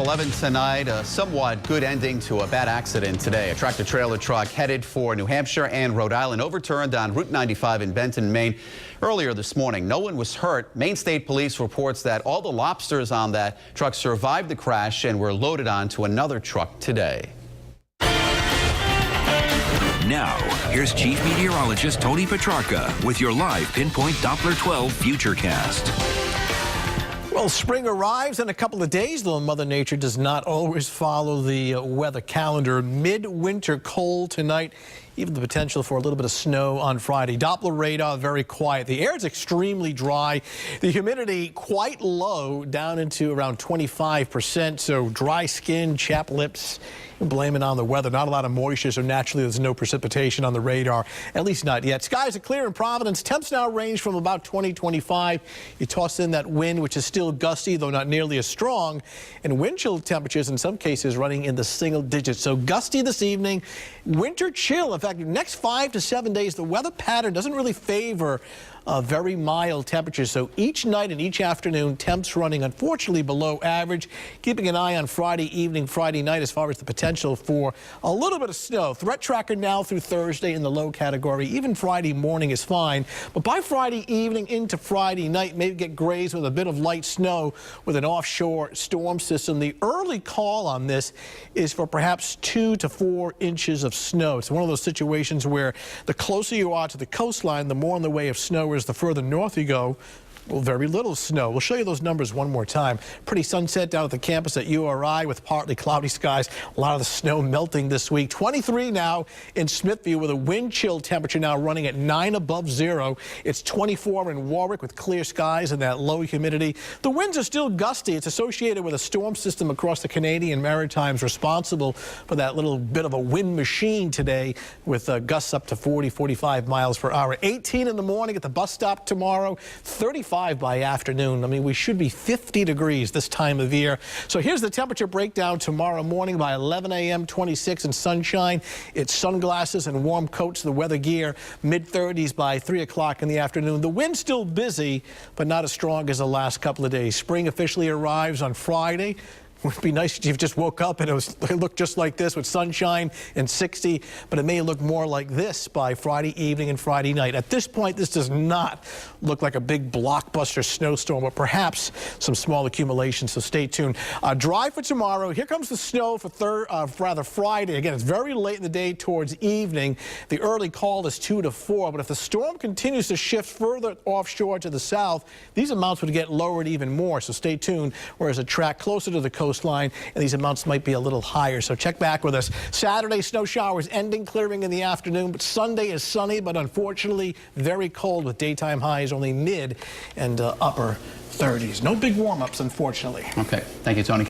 11 tonight, a somewhat good ending to a bad accident today. A tractor-trailer truck headed for New Hampshire and Rhode Island overturned on Route 95 in Benton, Maine earlier this morning. No one was hurt. Maine State Police reports that all the lobsters on that truck survived the crash and were loaded onto another truck today. Now, here's Chief Meteorologist Tony Petrarca with your live Pinpoint Doppler 12 Futurecast. Well, spring arrives in a couple of days, though Mother Nature does not always follow the weather calendar. Midwinter cold tonight, even the potential for a little bit of snow on Friday. Doppler radar very quiet. The air is extremely dry. The humidity quite low, down into around 25%. So dry skin, chapped lips. Blame it on the weather. Not a lot of moisture, so naturally there's no precipitation on the radar, at least not yet. Skies are clear in Providence. Temps now range from about 20-25. You toss in that wind, which is still gusty, though not nearly as strong, and wind chill temperatures in some cases running in the single digits. So gusty this evening, winter chill. In fact, next 5 to 7 days, the weather pattern doesn't really favor very mild temperatures. So each night and each afternoon, temps running unfortunately below average. Keeping an eye on Friday evening, Friday night as far as the potential for a little bit of snow. Threat tracker now through Thursday in the low category. Even Friday morning is fine. But by Friday evening into Friday night, maybe get grazed with a bit of light snow with an offshore storm system. The early call on this is for perhaps 2 to 4 inches of snow. It's one of those situations where the closer you are to the coastline, the more in the way of snow is. The further north you go, well, very little snow. We'll show you those numbers one more time. Pretty sunset down at the campus at URI with partly cloudy skies. A lot of the snow melting this week. 23 now in Smithview with a wind chill temperature now running at 9 above zero. It's 24 in Warwick with clear skies and that low humidity. The winds are still gusty. It's associated with a storm system across the Canadian Maritimes responsible for that little bit of a wind machine today with gusts up to 40, 45 miles per hour. 18 in the morning at the bus stop tomorrow. 35 by afternoon. I mean, we should be 50 degrees this time of year. So here's the temperature breakdown tomorrow morning by 11 a.m. 26 and sunshine. It's sunglasses and warm coats, the weather gear. Mid-30s by 3 o'clock in the afternoon. The wind's still busy, but not as strong as the last couple of days. Spring officially arrives on Friday. It would be nice if you just woke up and it looked just like this with sunshine and 60, but it may look more like this by Friday evening and Friday night. At this point, this does not look like a big blockbuster snowstorm, but perhaps some small accumulation, so stay tuned. Dry for tomorrow. Here comes the snow for Friday. Again, it's very late in the day towards evening. The early call is 2 to 4, but if the storm continues to shift further offshore to the south, these amounts would get lowered even more, so stay tuned. Whereas a track closer to the coastline, and these amounts might be a little higher. So check back with us. Saturday, snow showers ending, clearing in the afternoon, but Sunday is sunny, but unfortunately very cold with daytime highs only mid and upper 30s. No big warm-ups, unfortunately. Okay. Thank you, Tony.